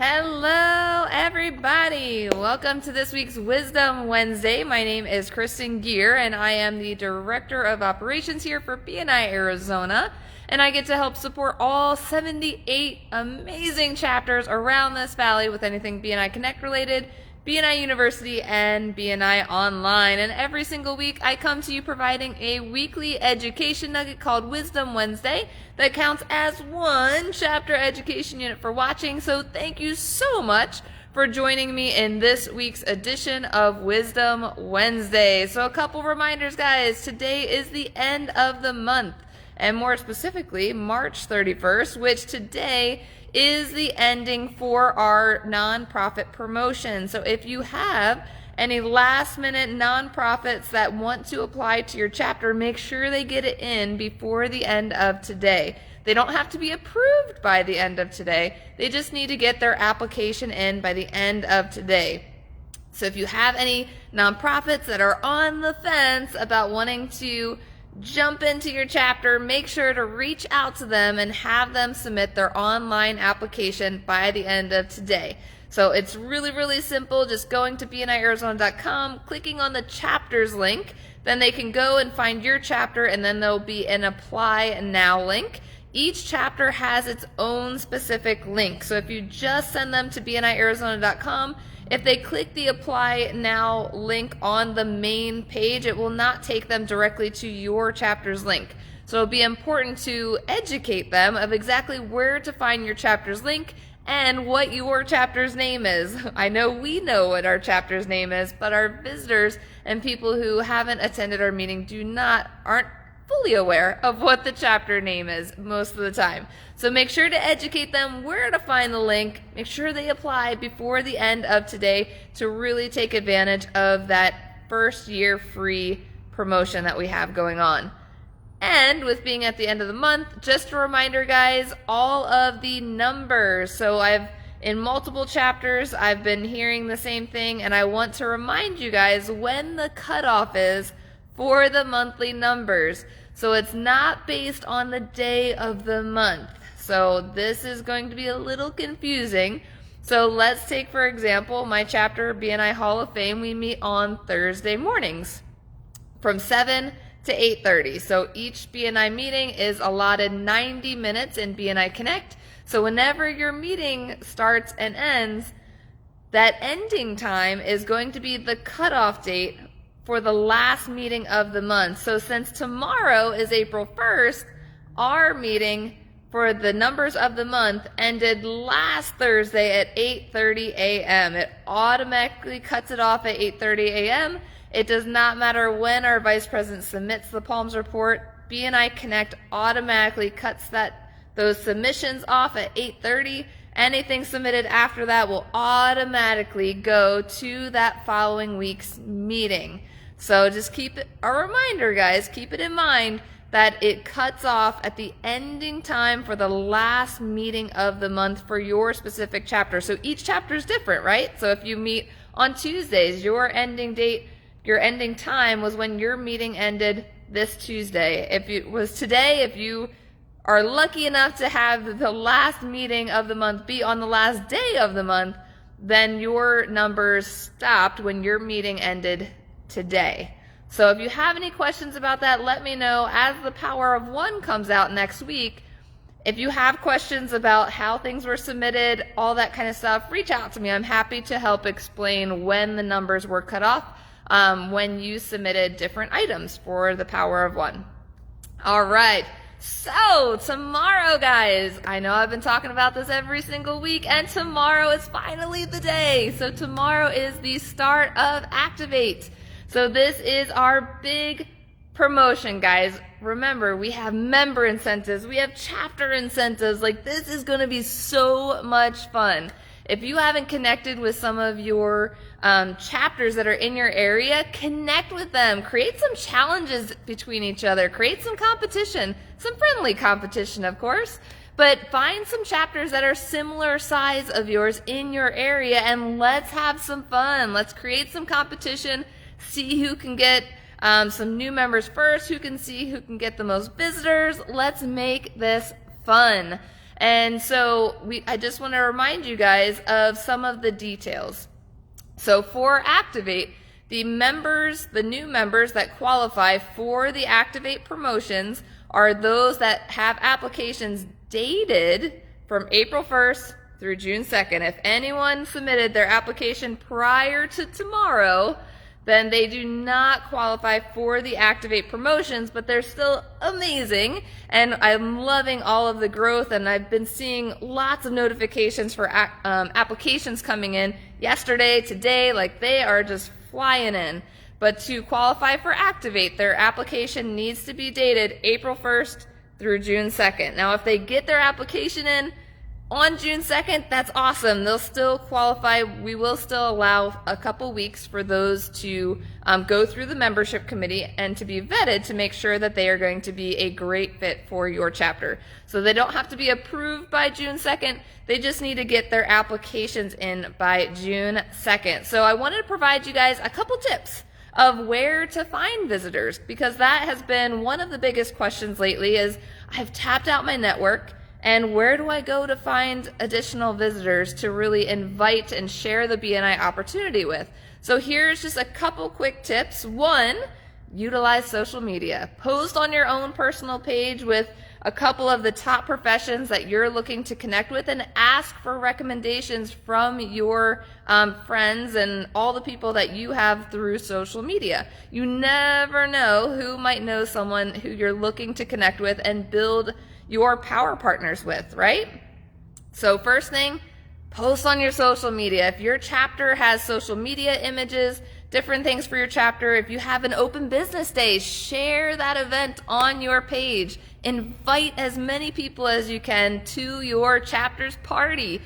Hello, everybody. Welcome to this week's Wisdom Wednesday. My name is Kristen Gear, and I am the Director of Operations here for BNI Arizona. And I get to help support all 78 amazing chapters around this valley with anything BNI Connect related, BNI University, and BNI Online. And every single week I come to you providing a weekly education nugget called Wisdom Wednesday that counts as one chapter education unit for watching. So thank you so much for joining me in this week's edition of Wisdom Wednesday. So a couple reminders, guys. Today is the end of the month, and more specifically March 31st, which today is the ending for our nonprofit promotion. So if you have any last minute nonprofits that want to apply to your chapter, make sure they get it in before the end of today. They don't have to be approved by the end of today. They just need to get their application in by the end of today. So if you have any nonprofits that are on the fence about wanting to jump into your chapter, make sure to reach out to them and have them submit their online application by the end of today. So it's really simple, just going to bniarizona.com, clicking on the chapters link, then they can go and find your chapter, and then there'll be an apply now link. Each chapter has its own specific link. So if you just send them to bniarizona.com, if they click the apply now link on the main page, it will not take them directly to your chapter's link. So it'll be important to educate them of exactly where to find your chapter's link and what your chapter's name is. I know we know what our chapter's name is, but our visitors and people who haven't attended our meeting aren't fully aware of what the chapter name is most of the time. So make sure to educate them where to find the link. Make sure they apply before the end of today to really take advantage of that first year free promotion that we have going on. And with being at the end of the month, just a reminder, guys, all of the numbers. So in multiple chapters, I've been hearing the same thing, and I want to remind you guys when the cutoff is for the monthly numbers. So it's not based on the day of the month. So this is going to be a little confusing. So let's take, for example, my chapter, BNI Hall of Fame. We meet on Thursday mornings from 7 to 8:30. So each BNI meeting is allotted 90 minutes in BNI Connect. So whenever your meeting starts and ends, that ending time is going to be the cutoff date for the last meeting of the month. So since tomorrow is April 1st, our meeting for the numbers of the month ended last Thursday at 8:30 a.m. It automatically cuts it off at 8:30 a.m. It does not matter when our vice president submits the PALMS report. BNI Connect automatically cuts those submissions off at 8:30. Anything submitted after that will automatically go to that following week's meeting. So just keep it a reminder, guys, keep it in mind that it cuts off at the ending time for the last meeting of the month for your specific chapter. So each chapter is different, right? So if you meet on Tuesdays, your ending time was when your meeting ended this Tuesday. If it was today, if you are lucky enough to have the last meeting of the month be on the last day of the month, then your numbers stopped when your meeting ended today. So if you have any questions about that, let me know. As the Power of One comes out next week, if you have questions about how things were submitted, all that kind of stuff, reach out to me. I'm happy to help explain when the numbers were cut off, when you submitted different items for the Power of One. All right. So tomorrow, guys, I know I've been talking about this every single week, and tomorrow is finally the day. So tomorrow is the start of Activate. So this is our big promotion, guys. Remember, we have member incentives, we have chapter incentives. Like, this is going to be so much fun. If you haven't connected with some of your chapters that are in your area, connect with them. Create some challenges between each other. Create some competition, some friendly competition, of course. But find some chapters that are similar size of yours in your area, and let's have some fun. Let's create some competition. See who can get some new members first, who can get the most visitors. Let's make this fun. And so I just want to remind you guys of some of the details. So for Activate, the new members that qualify for the Activate promotions are those that have applications dated from April 1st through June 2nd. If anyone submitted their application prior to tomorrow, then they do not qualify for the Activate promotions, but they're still amazing. And I'm loving all of the growth, and I've been seeing lots of notifications for applications coming in yesterday, today, like they are just flying in. But to qualify for Activate, their application needs to be dated April 1st through June 2nd. Now, if they get their application in on June 2nd, that's awesome. They'll still qualify. We will still allow a couple weeks for those to go through the membership committee and to be vetted to make sure that they are going to be a great fit for your chapter. So they don't have to be approved by June 2nd. They just need to get their applications in by June 2nd. So I wanted to provide you guys a couple tips of where to find visitors, because that has been one of the biggest questions lately is I've tapped out my network, and where do I go to find additional visitors to really invite and share the BNI opportunity with? So here's just a couple quick tips. One, utilize social media. Post on your own personal page with a couple of the top professions that you're looking to connect with, and ask for recommendations from your friends and all the people that you have through social media. You never know who might know someone who you're looking to connect with and build your power partners with, right? So first thing, post on your social media. If your chapter has social media images, different things for your chapter, if you have an open business day, share that event on your page. Invite as many people as you can to your chapter's party.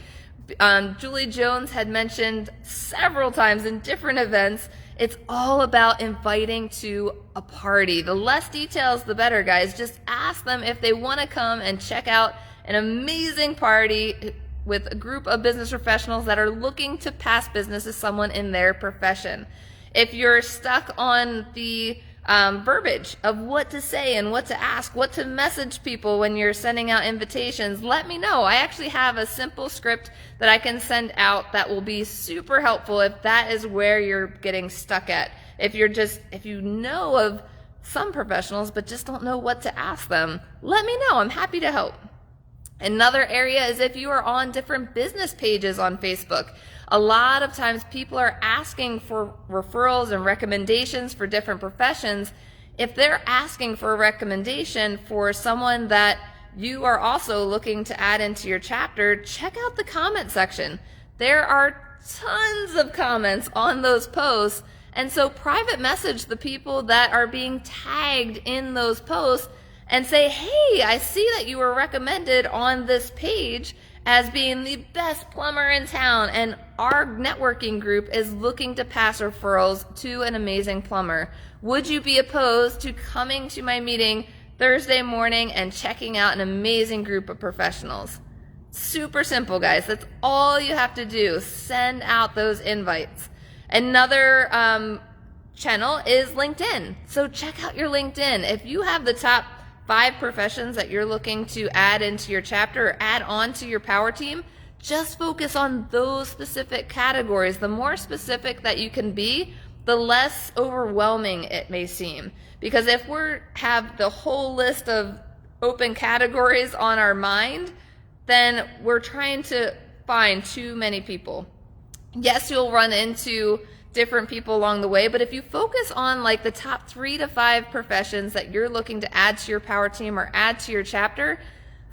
Julie Jones had mentioned several times in different events, it's all about inviting to a party. The less details, the better, guys. Just ask them if they want to come and check out an amazing party with a group of business professionals that are looking to pass business to someone in their profession. If you're stuck on the verbiage of what to say and what to ask, what to message people when you're sending out invitations, let me know. I actually have a simple script that I can send out that will be super helpful if that is where you're getting stuck at. If you know of some professionals but just don't know what to ask them, let me know. I'm happy to help. Another area is if you are on different business pages on Facebook. A lot of times people are asking for referrals and recommendations for different professions. If they're asking for a recommendation for someone that you are also looking to add into your chapter, check out the comment section. There are tons of comments on those posts, and so private message the people that are being tagged in those posts and say, hey, I see that you were recommended on this page as being the best plumber in town, and our networking group is looking to pass referrals to an amazing plumber. Would you be opposed to coming to my meeting Thursday morning and checking out an amazing group of professionals? Super simple, guys. That's all you have to do. Send out those invites. Another channel is LinkedIn. So check out your LinkedIn. If you have the top 5 professions that you're looking to add into your chapter or add on to your power team, just focus on those specific categories. The more specific that you can be, the less overwhelming it may seem. Because if we have the whole list of open categories on our mind, then we're trying to find too many people. Yes, you'll run into different people along the way, but if you focus on like the top 3 to 5 professions that you're looking to add to your power team or add to your chapter,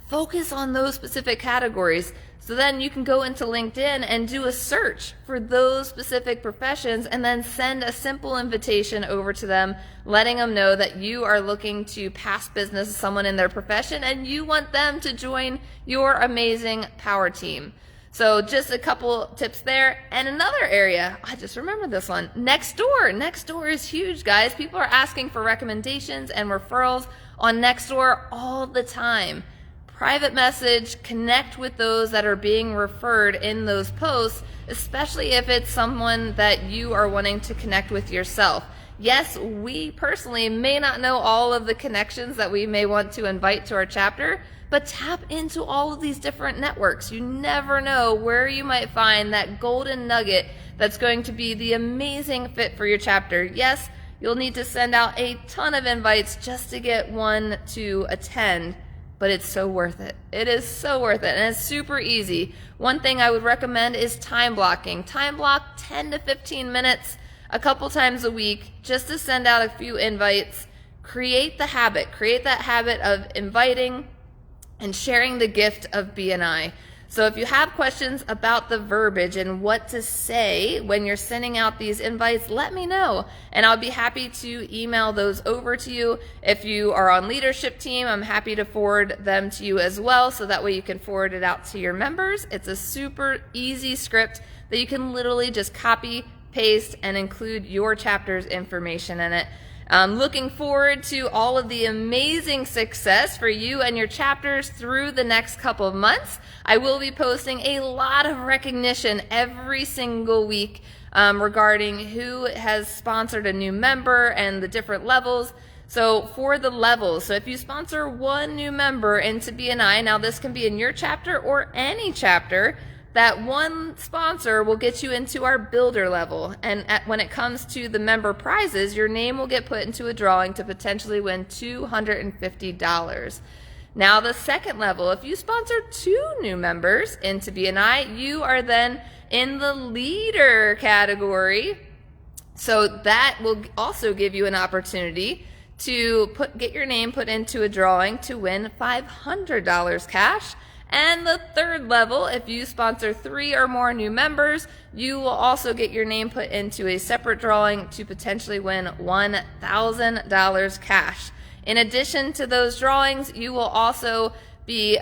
focus on those specific categories. So then you can go into LinkedIn and do a search for those specific professions and then send a simple invitation over to them, letting them know that you are looking to pass business to someone in their profession and you want them to join your amazing power team. So just a couple tips there. And another area, I just remembered this one, Nextdoor. Nextdoor is huge, guys. People are asking for recommendations and referrals on Nextdoor all the time. Private message, connect with those that are being referred in those posts, especially if it's someone that you are wanting to connect with yourself. Yes, we personally may not know all of the connections that we may want to invite to our chapter, but tap into all of these different networks. You never know where you might find that golden nugget that's going to be the amazing fit for your chapter. Yes, you'll need to send out a ton of invites just to get one to attend, but it's so worth it. It is so worth it, and it's super easy. One thing I would recommend is time blocking. Time block 10 to 15 minutes a couple times a week just to send out a few invites. Create the habit. Create that habit of inviting and sharing the gift of BNI. So if you have questions about the verbiage and what to say when you're sending out these invites, let me know, and I'll be happy to email those over to you. If you are on leadership team, I'm happy to forward them to you as well, so that way you can forward it out to your members. It's a super easy script that you can literally just copy, paste, and include your chapter's information in it. I'm looking forward to all of the amazing success for you and your chapters through the next couple of months. I will be posting a lot of recognition every single week regarding who has sponsored a new member and the different levels. So for the levels, so if you sponsor one new member into BNI, now this can be in your chapter or any chapter, that one sponsor will get you into our builder level. And when it comes to the member prizes, your name will get put into a drawing to potentially win $250. Now the second level, if you sponsor 2 new members into BNI, you are then in the leader category. So that will also give you an opportunity to get your name put into a drawing to win $500 cash. And the third level, if you sponsor 3 or more new members, you will also get your name put into a separate drawing to potentially win $1,000 cash. In addition to those drawings, you will also be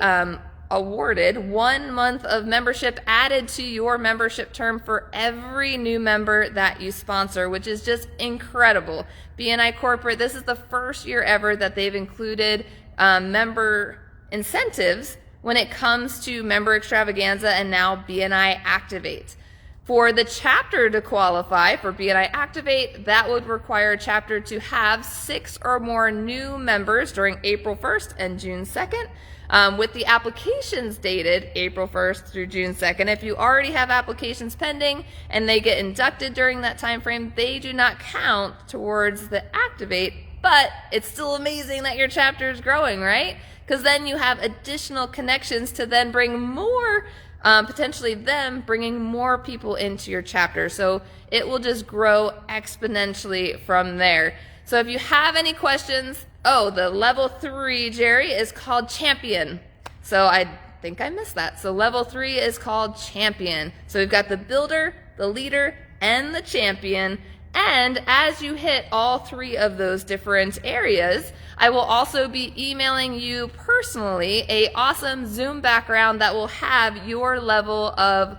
awarded 1 month of membership added to your membership term for every new member that you sponsor, which is just incredible. BNI Corporate, this is the first year ever that they've included member incentives when it comes to member extravaganza and now BNI Activate. For the chapter to qualify for BNI Activate, that would require a chapter to have 6 or more new members during April 1st and June 2nd, with the applications dated April 1st through June 2nd. If you already have applications pending and they get inducted during that time frame, they do not count towards the Activate, but it's still amazing that your chapter is growing, right? Because then you have additional connections to then bring more, potentially them bringing more people into your chapter. So it will just grow exponentially from there. So if you have any questions, the level 3, Jerry, is called Champion. So I think I missed that. So level 3 is called Champion. So we've got the builder, the leader, and the champion. And as you hit all 3 of those different areas, I will also be emailing you personally a awesome Zoom background that will have your level of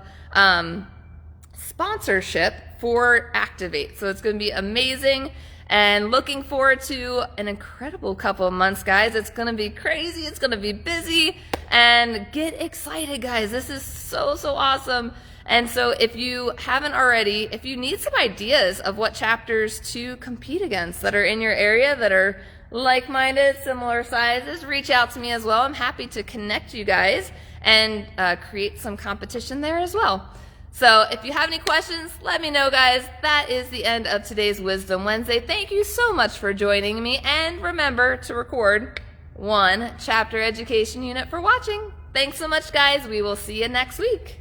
sponsorship for Activate. So it's going to be amazing, and looking forward to an incredible couple of months, guys. It's going to be crazy. It's going to be busy, and get excited, guys. This is so awesome. And so if you haven't already, if you need some ideas of what chapters to compete against that are in your area, that are like-minded, similar sizes, reach out to me as well. I'm happy to connect you guys and create some competition there as well. So if you have any questions, let me know, guys. That is the end of today's Wisdom Wednesday. Thank you so much for joining me, and remember to record 1 chapter education unit for watching. Thanks so much, guys. We will see you next week.